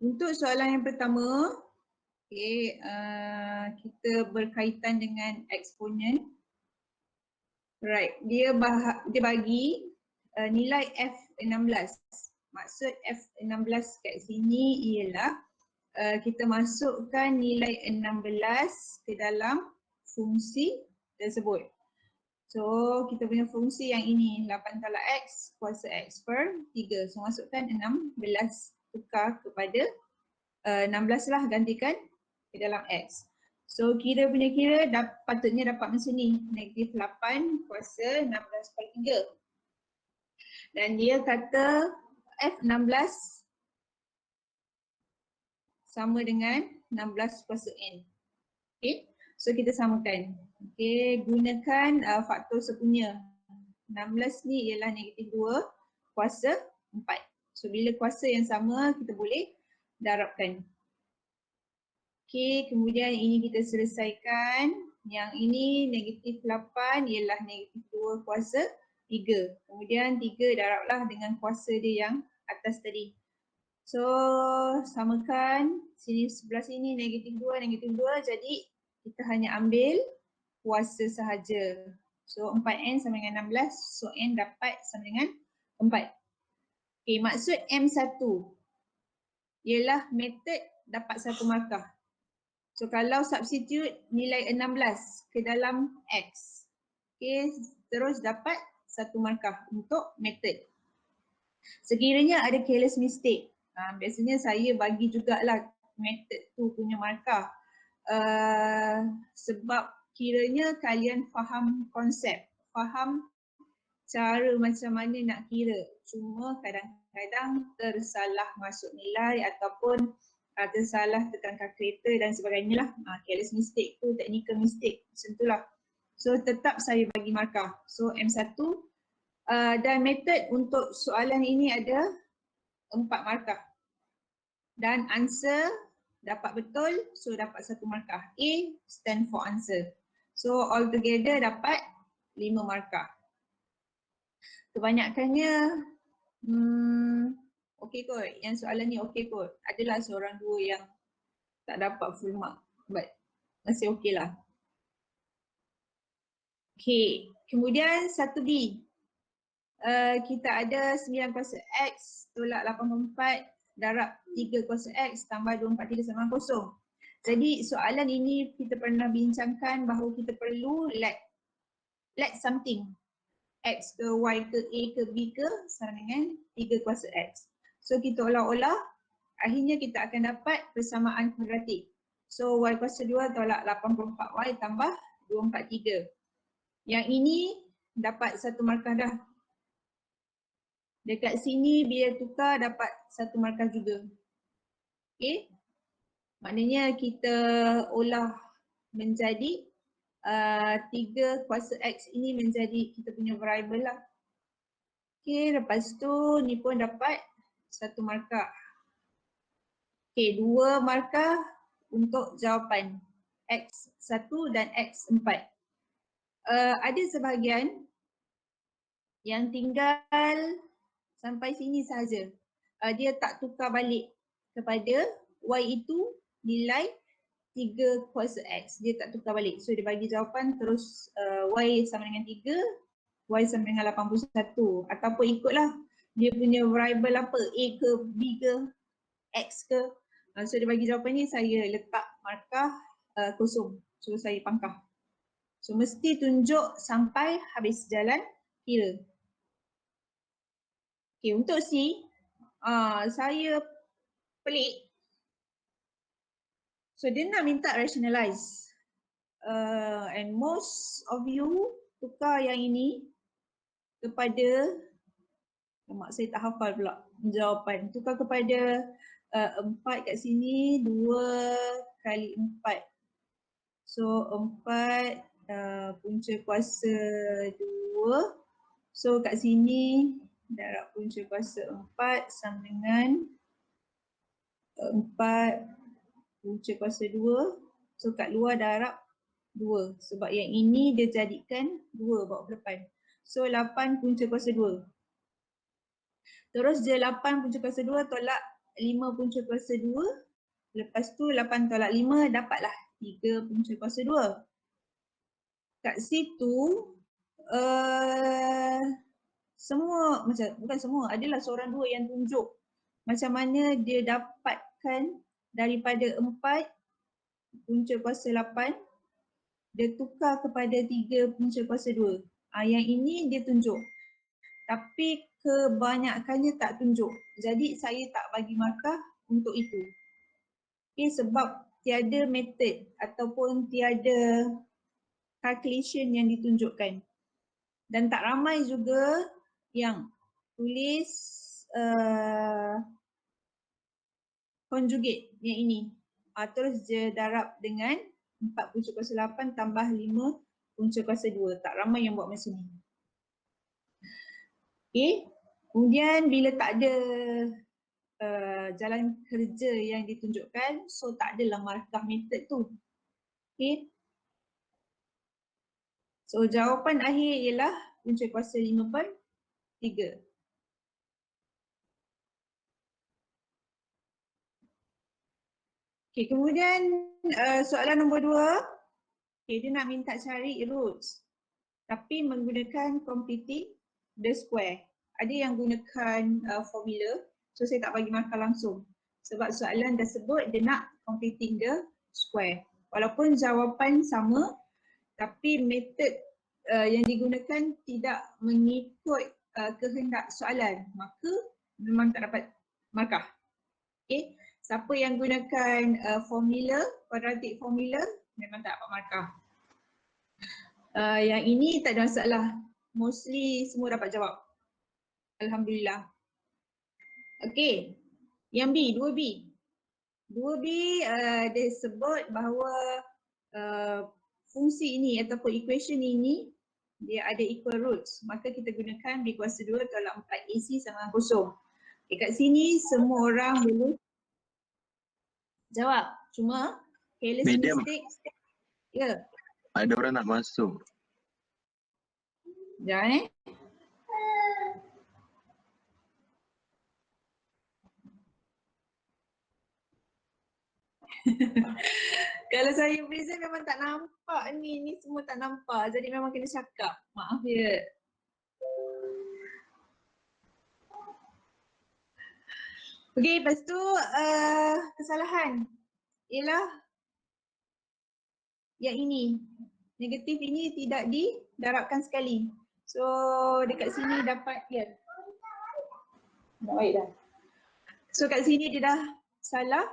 Untuk soalan yang pertama, kita berkaitan dengan eksponen. Right, dia bagi nilai F16. Maksud F16 kat sini ialah kita masukkan nilai 16 ke dalam fungsi tersebut. So kita punya fungsi yang ini 8 kala X kuasa X per 3. So masukkan 16 tukar kepada 16 lah, gantikan ke dalam X. So kira patutnya dapat macam ni, negatif 8 kuasa 16 per 3. Dan dia kata F16 sama dengan 16 kuasa N. Okay, so kita samakan. Okay, gunakan faktor sepunya. 16 ni ialah negatif 2 kuasa 4. So bila kuasa yang sama kita boleh darabkan. Okay, kemudian ini kita selesaikan. Yang ini negatif 8 ialah negatif 2 kuasa 3. Kemudian 3 darablah dengan kuasa dia yang atas tadi. So samakan, sini sebelah sini negatif 2, jadi kita hanya ambil kuasa sahaja. So 4N sama dengan 16, so N dapat sama dengan 4. Okay, maksud M1 ialah metod dapat 1 markah. So kalau substitute nilai 16 ke dalam X, okay, terus dapat 1 markah untuk metod. Sekiranya ada careless mistake, biasanya saya bagi jugalah metod tu punya markah. Sebab kiranya kalian faham konsep, faham cara macam mana nak kira. Cuma kadang-kadang tersalah masuk nilai ataupun tersalah tekan kalkulator dan sebagainya lah. Careless mistake tu, technical mistake, macam tu lah. So tetap saya bagi markah. So M1 dan metod untuk soalan ini ada 4 markah. Dan answer dapat betul, so dapat 1 markah. A stand for answer. So altogether dapat 5 markah. Kebanyakannya okey kot, yang soalan ni okey kot. Adalah seorang dua yang tak dapat full mark, but masih okey lah. Okay, kemudian 1B. Kita ada 9 kuasa X tolak 84 darab 3 kuasa X tambah 243 sama 0. Jadi soalan ini kita pernah bincangkan bahawa kita perlu let something. X ke Y ke A ke B ke sama dengan 3 kuasa X. So kita olah-olah, akhirnya kita akan dapat persamaan kuadratik. So Y kuasa 2 tolak 84Y tambah 243. Yang ini dapat 1 markah dah. Dekat sini bila tukar dapat 1 markah juga. Okay. Maknanya kita olah menjadi 3 kuasa X ini menjadi kita punya variable lah. Okay, lepas tu ni pun dapat 1 markah. Okay, 2 markah untuk jawapan X1 dan X4. Ada sebahagian yang tinggal sampai sini sahaja. Dia tak tukar balik kepada Y itu nilai 3 kuasa X. Dia tak tukar balik. So dia bagi jawapan terus Y sama dengan 3, Y sama dengan 81. Ataupun ikutlah dia punya variable apa, A ke B ke X ke. So dia bagi jawapan ni, saya letak markah kosong. So saya pangkah. So mesti tunjuk sampai habis jalan kira. Okay, untuk C, saya pelik. So dia nak minta rationalize. And most of you tukar yang ini kepada, mak saya tak hafal pula jawapan. Tukar kepada 4 kat sini, 2 kali 4. So 4 punca kuasa 2. So kat sini darab punca kuasa 4 sama dengan 4 punca kuasa 2. So kat luar darab 2. Sebab yang ini dia jadikan 2 bawa ke depan. So 8 punca kuasa 2. Terus je 8 punca kuasa 2 tolak 5 punca kuasa 2. Lepas tu 8 tolak 5 dapatlah 3 punca kuasa 2. Kat situ semua, macam bukan semua, adalah seorang dua yang tunjuk macam mana dia dapatkan daripada 4 punca kuasa 8 dia tukar kepada 3 punca kuasa 2. Yang ini dia tunjuk. Tapi kebanyakannya tak tunjuk. Jadi saya tak bagi markah untuk itu. Okay, sebab tiada method ataupun tiada calculation yang ditunjukkan. Dan tak ramai juga yang tulis conjugate yang ini. Terus dia darab dengan 4 punca kuasa 8 tambah 5 punca kuasa 2. Tak ramai yang buat macam ni. Okay. Kemudian bila tak ada jalan kerja yang ditunjukkan, so tak adalah markah method tu. Okay. So jawapan akhir ialah punca kuasa 5/3. Okay, kemudian soalan nombor 2, okay, dia nak minta cari roots tapi menggunakan completing the square. Ada yang gunakan formula, so saya tak bagi markah langsung sebab soalan dah sebut dia nak completing the square. Walaupun jawapan sama tapi metod yang digunakan tidak mengikut kehendak soalan, maka memang tak dapat markah. Okay. Siapa yang gunakan formula, quadratic formula, memang tak dapat markah. Yang ini tak ada masalah. Mostly semua dapat jawab. Alhamdulillah. Okay. Yang B, 2B. 2B dia sebut bahawa fungsi ini ataupun equation ini dia ada equal roots. Maka kita gunakan B kuasa 2 tolak 4 AC sama 0. Dekat sini semua orang boleh jawab. Cuma careless mistake. Ya. Ada orang nak masuk. Jangan Kalau saya present memang tak nampak ni semua tak nampak. Jadi memang kena cakap. Maaf ya. Okey, lepas tu kesalahan ialah yang ini. Negatif ini tidak didarabkan sekali. So dekat sini dapat ya. Dah baik dah. So kat sini dia dah salah.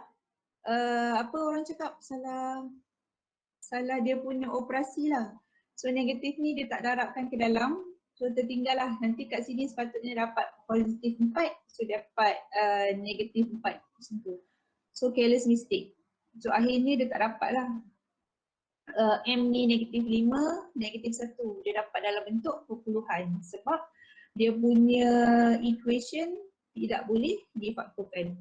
Apa orang cakap? Salah dia punya operasi lah. So negatif ni dia tak darabkan ke dalam. So tertinggal lah. Nanti kat sini sepatutnya dapat positif 4. So dapat negatif 4 macam tu. So careless mistake. So akhirnya dia tak dapat lah. M ni negatif 5, negatif 1. Dia dapat dalam bentuk perpuluhan. Sebab dia punya equation tidak boleh difaktorkan.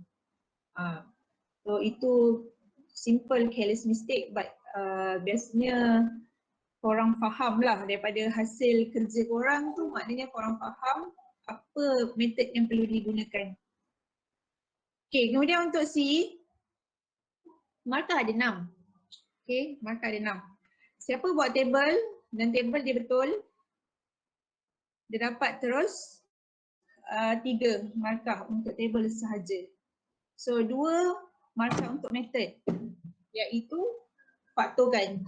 So itu simple careless mistake but biasanya korang faham lah daripada hasil kerja korang tu, maknanya korang faham apa metod yang perlu digunakan. Okay, kemudian untuk C, markah ada 6. Okay, markah ada 6. Siapa buat table dan table dia betul, dia dapat terus 3 markah untuk table sahaja. So 2 markah untuk method, iaitu faktorkan.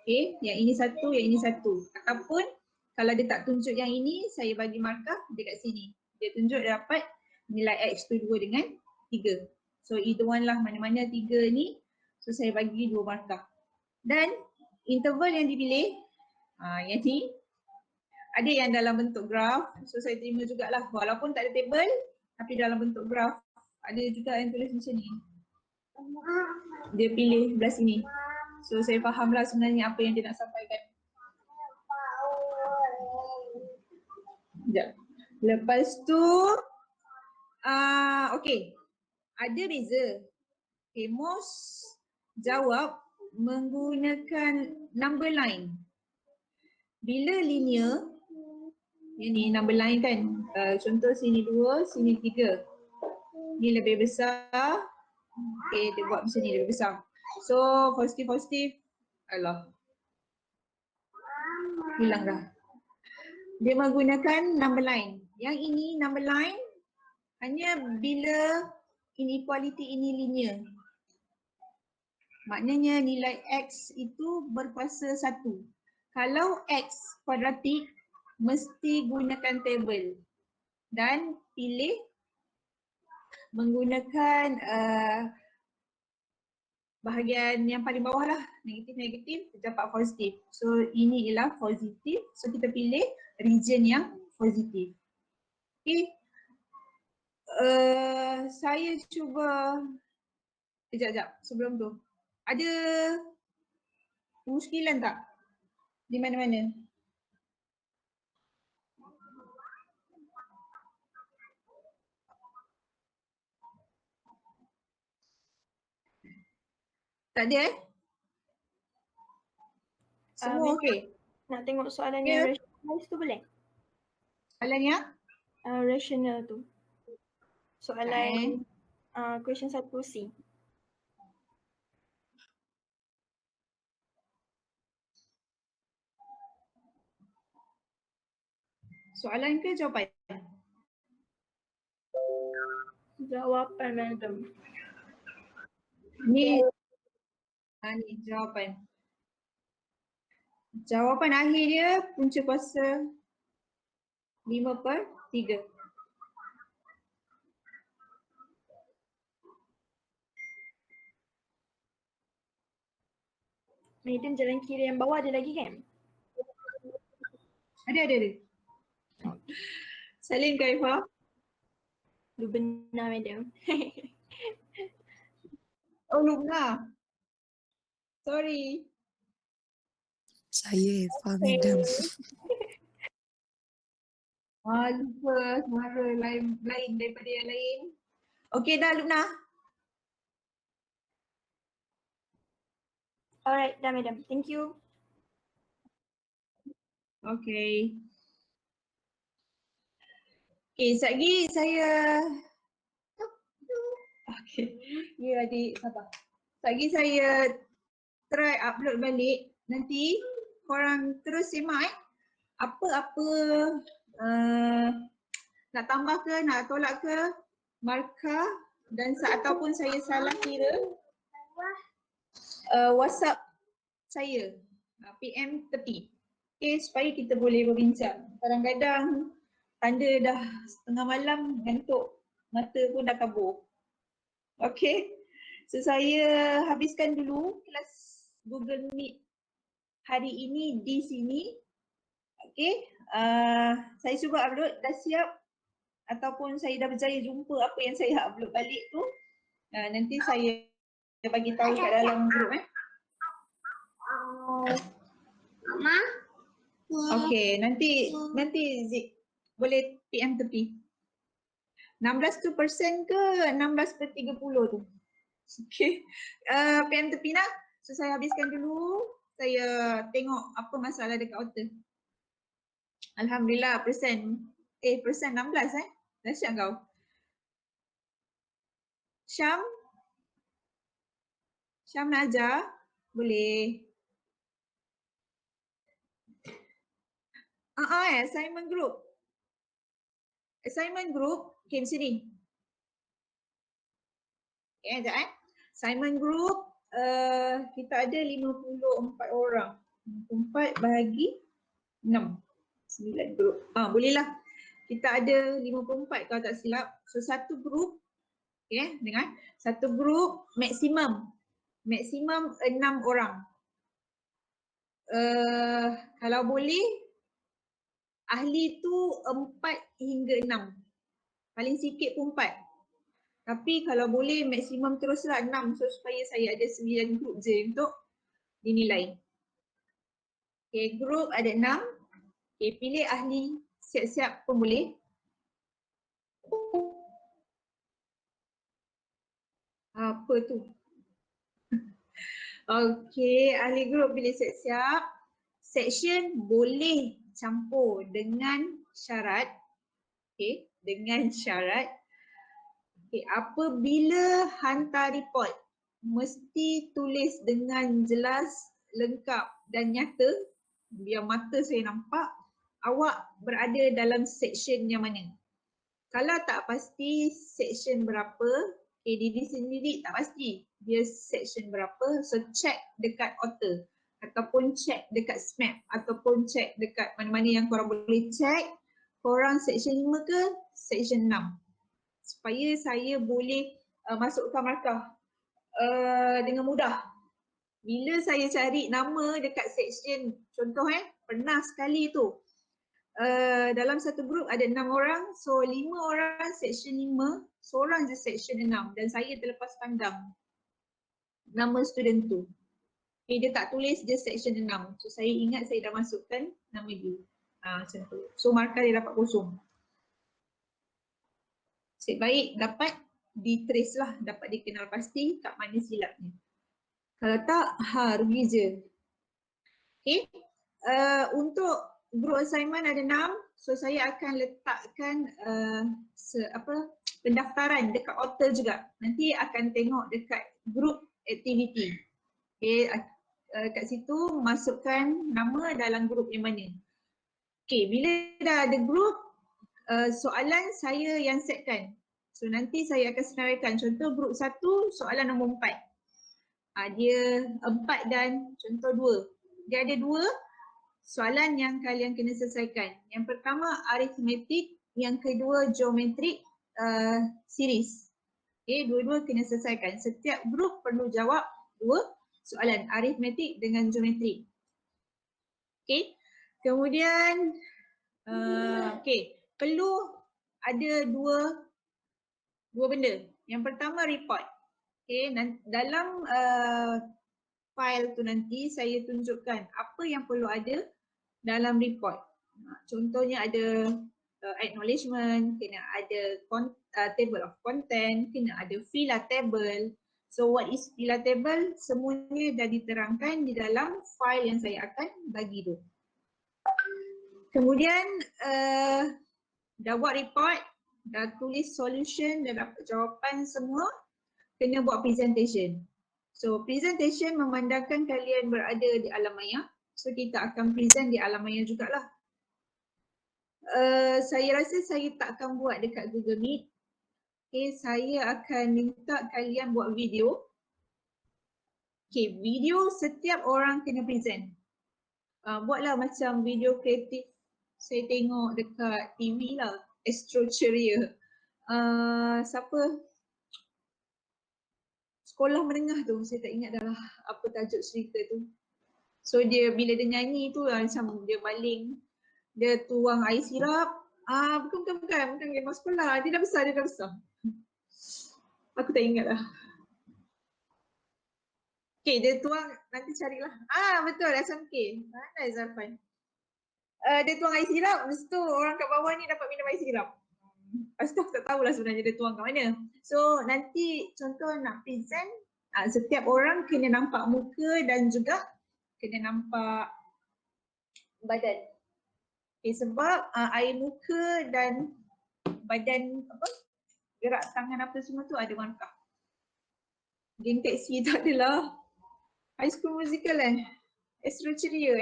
Okay, yang ini 1, yang ini 1. Ataupun kalau dia tak tunjuk yang ini, saya bagi markah dekat sini. Dia tunjuk dia dapat nilai X tu 2 dengan 3. So either one lah, mana-mana 3 ni. So saya bagi 2 markah. Dan interval yang dipilih, yang ni, ada yang dalam bentuk graf. So saya terima jugalah, walaupun tak ada table, tapi dalam bentuk graf. Ada juga yang tulis macam ni. Dia pilih belah sini. So saya fahamlah sebenarnya apa yang dia nak sampaikan. Sekejap. Lepas tu, okay. Ada beza. Okay, most jawab menggunakan number line. Bila linear, yang ni number line kan, contoh sini 2, sini 3. Ni lebih besar. Okay, dia buat macam ni lebih besar. So positif. Alah. Hilang dah. Dia menggunakan number line. Yang ini number line hanya bila inequality ini linear. Maknanya nilai X itu berkuasa 1. Kalau X kuadratik, mesti gunakan table dan pilih menggunakan bahagian yang paling bawah lah, negatif, dapat positif. So ini ialah positif, so kita pilih region yang positif. Okay, saya cuba, sekejap sebelum tu. Ada kemusykilan tak di mana-mana? Tak ada Semua okey? Nak tengok soalan Ya. yang rationalize tu boleh? Soalan yang? Rational tu. Soalan question 1C. Soalan ke jawapan? Jawapan, madam. Ni jawapan. Jawapan akhir dia punca kuasa 5/3. Madam, jalan kiri yang bawah ada lagi kan? Ada. Salin Kaifah. Lu benar, madam. Oh, Lubna. Sorry. Saya Eva, madam. Lupa suara lain daripada yang lain. Okey dah Lubna. Alright, dah madam. Thank you. Okey. Okey, sekejap lagi saya ya adik sabar. Sekejap lagi saya try upload balik. Nanti korang terus simak apa-apa nak tambah ke, nak tolak ke, markah dan ataupun saya salah kira, WhatsApp saya, PM tepi. Okay, supaya kita boleh berbincang. Kadang-kadang tanda dah setengah malam, ngantuk, mata pun dah kabur. Okay, so saya habiskan dulu kelas Google Meet hari ini di sini. Okay, saya cuba upload, dah siap ataupun saya dah berjaya jumpa apa yang saya upload balik tu, nanti saya bagi tahu kat dalam grup Mama. Okay, nanti Zik boleh PM tepi. 16% ke 16/30 tu. Okay, PM tepi nak. So saya habiskan dulu, saya tengok apa masalah dekat author. Alhamdulillah persen 16 dahsyat kau. Syam nak ajar? Boleh. Assignment group. Okay, di sini. Okay, sekejap Assignment group, kita ada 54 orang. 54 bahagi 6. 9 group. Bolehlah. Kita ada 54 kalau tak silap. So satu group, okay, dengar. Satu group maksimum 6 orang. Kalau boleh, ahli tu 4 hingga 6. Paling sikit pun 4. Tapi kalau boleh maksimum teruslah 6. So supaya saya ada 9 group je untuk dinilai. Okay, group ada 6. Okay, pilih ahli siap-siap pun boleh. Apa tu? Okay, ahli group pilih siap-siap. Section boleh campur dengan syarat. Okay, dengan syarat. Okay, apabila hantar report, mesti tulis dengan jelas, lengkap dan nyata biar mata saya nampak awak berada dalam section yang mana. Kalau tak pasti section berapa, okay, diri sendiri tak pasti dia section berapa, so check dekat author ataupun check dekat SMAP ataupun check dekat mana-mana yang korang boleh check, korang section 5 ke section 6 supaya saya boleh masukkan markah dengan mudah. Bila saya cari nama dekat section, contoh pernah sekali tu dalam satu grup ada 6 orang, so 5 orang section 5, seorang je section 6 dan saya terlepas pandang nama student tu. Okay, dia tak tulis je section 6, so saya ingat saya dah masukkan nama dia. Macam tu. So markah dia dapat kosong. Nasib baik dapat di-trace lah, dapat dikenal pasti kat mana silapnya. Kalau tak, rugi je. Okay, untuk group assignment ada 6, so saya akan letakkan pendaftaran dekat author juga. Nanti akan tengok dekat group activity. Okay, kat situ masukkan nama dalam group yang mana. Okay, bila dah ada group, soalan saya yang setkan. So nanti saya akan senaraikan. Contoh group 1, soalan nombor 4. Dia 4 dan contoh 2. Dia ada 2 soalan yang kalian kena selesaikan. Yang pertama arithmetic, yang kedua geometric series. Okay, dua-dua kena selesaikan. Setiap group perlu jawab 2 soalan arithmetic dengan geometrik. Okay, kemudian perlu ada dua benda. Yang pertama report. Okay, dalam file tu nanti saya tunjukkan apa yang perlu ada dalam report. Contohnya ada acknowledgement, kena ada table of content, kena ada fila table. So what is fila table? Semuanya dah diterangkan di dalam file yang saya akan bagi tu. Kemudian dah buat report, dah tulis solution, dah dapat jawapan semua, kena buat presentation. So presentation memandangkan kalian berada di alam maya. So kita akan present di alam maya jugalah. Saya rasa saya tak akan buat dekat Google Meet. Okay, saya akan minta kalian buat video. Okay, video setiap orang kena present. Buatlah macam video kreatif saya tengok dekat TV lah, Astro Ceria. Siapa? Sekolah menengah tu, saya tak ingat dah lah apa tajuk cerita tu. So dia bila dia nyanyi tu macam dia baling, dia tuang air sirap. Bukan memang sekolah, dia dah besar. Aku tak ingat lah. Okay, dia tuang, nanti carilah. Betul, SMK. Mana Zarfan? Dia tuang air sirap, lepas tu orang kat bawah ni dapat minum air sirap. Lepas tu aku tak tahulah sebenarnya dia tuang kat mana. So nanti contoh nak present, setiap orang kena nampak muka dan juga kena nampak badan. Okay, sebab air muka dan badan gerak tangan apa semua tu ada markah. Game taxi tak adalah. High School Musical Astro Ceria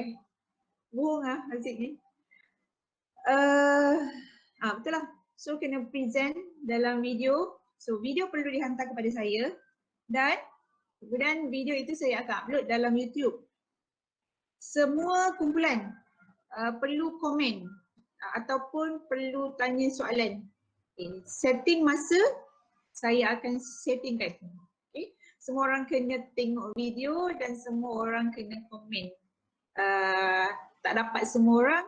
bohong Aziz ni. Betul lah. So kena present dalam video. So video perlu dihantar kepada saya dan kemudian video itu saya akan upload dalam YouTube. Semua kumpulan perlu komen ataupun perlu tanya soalan. Okay. Setting masa saya akan settingkan. Okay. Semua orang kena tengok video dan semua orang kena komen. Tak dapat semua orang,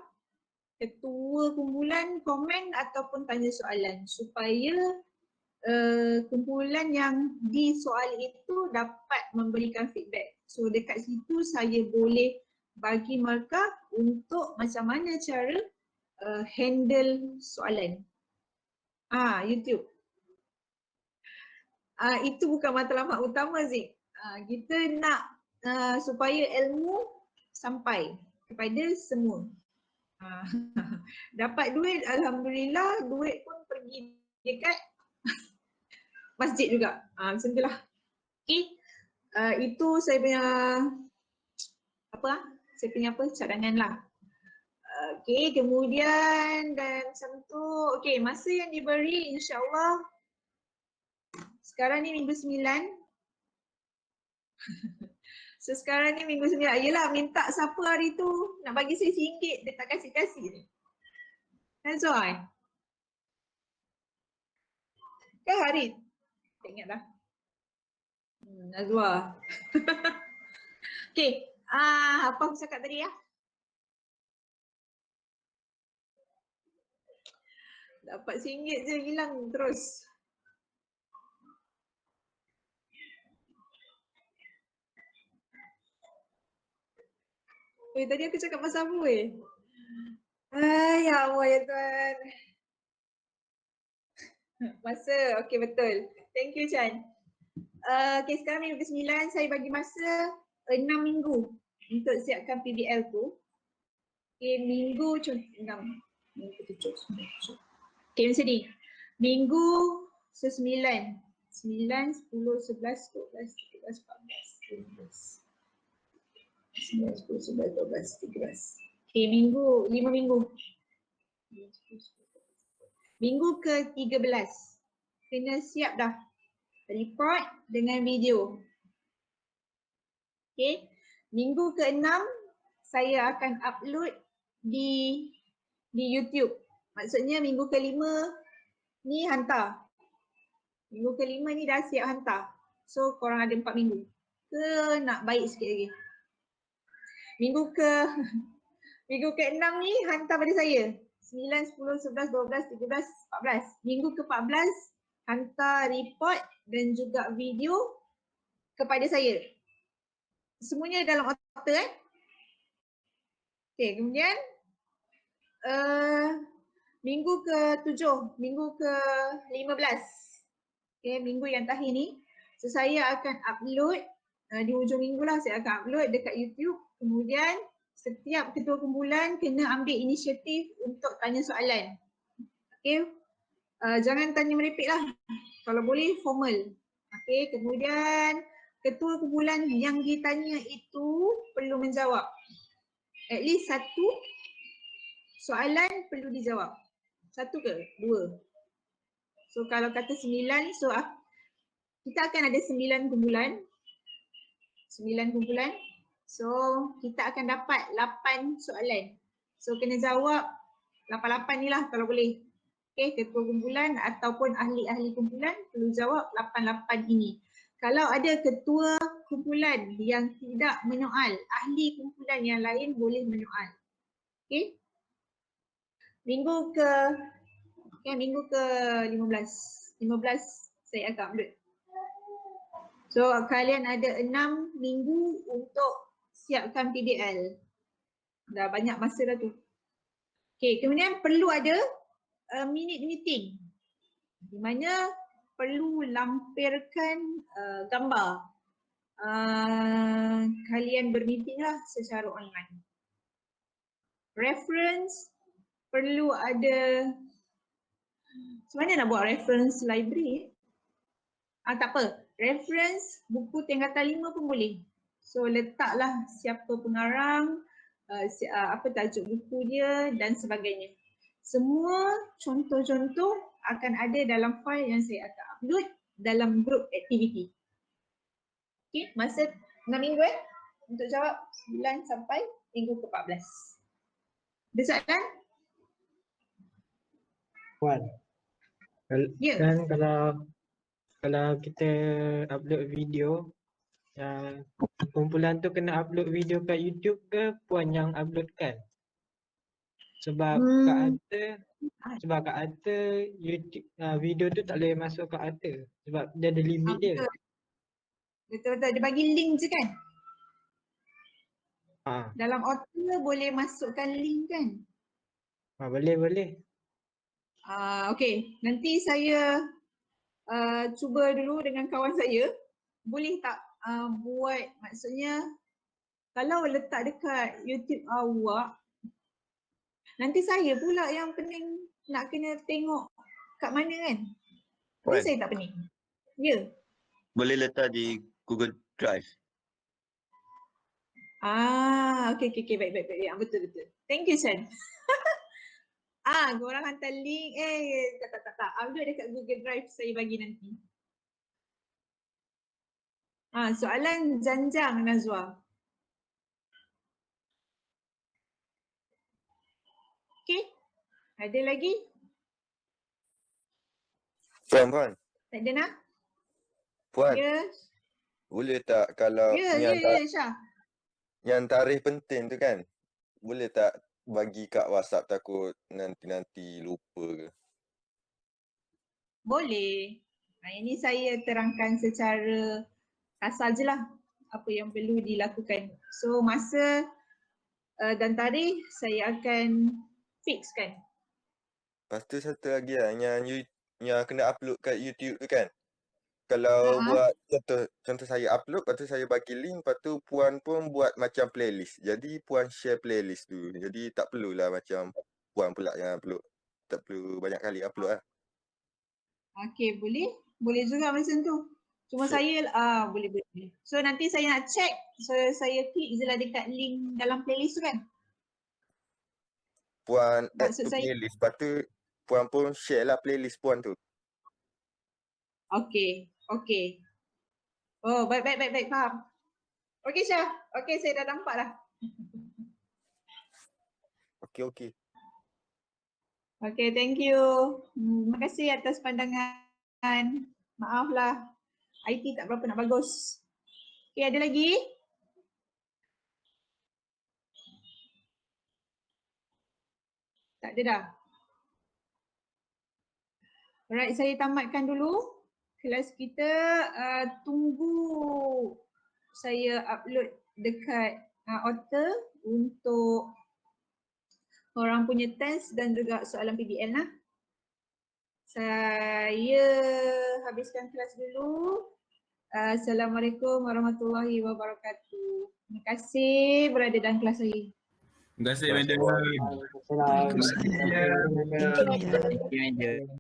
ketua kumpulan komen ataupun tanya soalan supaya kumpulan yang disoali itu dapat memberikan feedback. So dekat situ saya boleh bagi markah untuk macam mana cara handle soalan. YouTube. Itu bukan matlamat utama Zik. Kita nak supaya ilmu sampai kepada semua. Dapat duit, alhamdulillah, duit pun pergi dekat masjid juga. Macam tu lah. Okay. Itu saya punya saya punya cadangan lah. Okay, kemudian dan macam tu, okay, masa yang diberi insyaAllah sekarang ni minggu 9. So sekarang ni minggu 9, yelah minta siapa hari tu nak bagi saya RM1, dia tak kasih-kasih ni. That's why. Kan hari, tak ingat dah. Nazwa. Okay, apa aku cakap tadi ya? Dapat RM1 je hilang terus. Tadi aku cakap pasal apa ya Allah ya Tuhan. Masa, okay betul. Thank you Chan. Okay, sekarang minggu 9, saya bagi masa 6 minggu untuk siapkan PBL tu. Okay, minggu 6, minggu 7, 9. Okay, macam ni. Minggu 9, 10, 11, 12, 13, 14, 15. 9, 10, 11, 12, 13. Okay, 5 minggu. Minggu ke-13. Kena siap dah. Report dengan video. Okay. Minggu ke-6 saya akan upload di YouTube. Maksudnya minggu ke-5 ni hantar. Minggu ke-5 ni dah siap hantar. So korang ada 4 minggu. Ke nak baik sikit lagi. Minggu ke-6 ni hantar pada saya. 9, 10, 11, 12, 13, 14. Minggu ke-14 hantar report dan juga video kepada saya. Semuanya dalam otak Okay, kemudian minggu ke-7, minggu ke-15. Okay, minggu yang terakhir ni. So saya akan upload di hujung minggu lah saya akan upload dekat YouTube. Kemudian setiap ketua kumpulan kena ambil inisiatif untuk tanya soalan. Okay, jangan tanya merepek lah. Kalau boleh formal. Okay, kemudian ketua kumpulan yang ditanya itu perlu menjawab. At least satu soalan perlu dijawab. 1 ke 2. So kalau kata 9, so kita akan ada 9 kumpulan. 9 kumpulan. So kita akan dapat 8 soalan. So kena jawab 8-8 ni lah kalau boleh. Okay, ketua kumpulan ataupun ahli-ahli kumpulan perlu jawab 8-8 ini. Kalau ada ketua kumpulan yang tidak menyoal, ahli kumpulan yang lain boleh menyoal. Okay. Minggu ke-15. 15 saya akan upload. So kalian ada 6 minggu untuk siapkan PBL. Dah banyak masa dah tu. Okay, kemudian perlu ada minute meeting. Di mana perlu lampirkan gambar. Kalian bermeeting lah secara online. Reference perlu ada, macam mana nak buat reference library? Tak apa, reference buku tingkatan 5 pun boleh. So letaklah siapa pengarang, apa tajuk buku dia dan sebagainya. Semua contoh-contoh akan ada dalam file yang saya akan upload dalam group activity. Okay, masa 6 minggu untuk jawab 9 sampai minggu ke-14. Ada soalan? Puan. Ya. Dan kalau kita upload video, kumpulan tu kena upload video kat YouTube ke Puan yang uploadkan? Sebab kat Arta YouTube video tu tak boleh masuk kat Arta sebab dia ada limit dia. Betul-betul, dia bagi link je kan? Ha. Dalam Otter boleh masukkan link kan? Boleh. Okay, nanti saya cuba dulu dengan kawan saya. Boleh tak buat, maksudnya kalau letak dekat YouTube awak, nanti saya pula yang pening nak kena tengok kat mana kan? Nanti saya tak pening. Ya. Boleh letak di Google Drive. Okey. Baik. Ya, betul. Thank you, Shan. Korang hantar link. Tak. Upload dekat Google Drive, saya bagi nanti. Soalan Janjang, Nazwa. Okey. Ada lagi? Puan, Tak ada nak? Puan, Ya. boleh tak kalau Ya, Syah. yang tarikh penting tu kan, boleh tak bagi kat WhatsApp, takut nanti lupa ke? Boleh. Ini saya terangkan secara kasar je lah apa yang perlu dilakukan. So masa dan tarikh saya akan fixkan. Lepas tu satu lagi lah, yang kena upload kat YouTube tu kan. Kalau buat contoh saya upload, lepas tu saya bagi link, lepas tu Puan pun buat macam playlist. Jadi Puan share playlist tu. Jadi tak perlulah macam Puan pula yang upload. Tak perlu banyak kali upload lah. Okey, boleh. Boleh juga macam tu. Cuma Sure. saya boleh. So nanti saya nak check, so saya klik je lah dekat link dalam playlist tu kan. Puan add Maksud tu saya playlist, lepas tu Puan pun share lah playlist Puan tu. okey. Oh, baik, faham. Okey Syah. Okey, saya dah nampak dah. Okey. Okey, thank you. Terima kasih atas pandangan. Maaflah, IT tak berapa nak bagus. Okey, ada lagi? Tak ada dah. Alright, saya tamatkan dulu kelas kita. Tunggu saya upload dekat Otter untuk orang punya test dan juga soalan PBL lah. Saya habiskan kelas dulu. Assalamualaikum warahmatullahi wabarakatuh. Terima kasih berada dalam kelas saya. Terima kasih, Madam. Waalaikumsalam. Terima kasih, Thank you, madam. Thank you, Madam.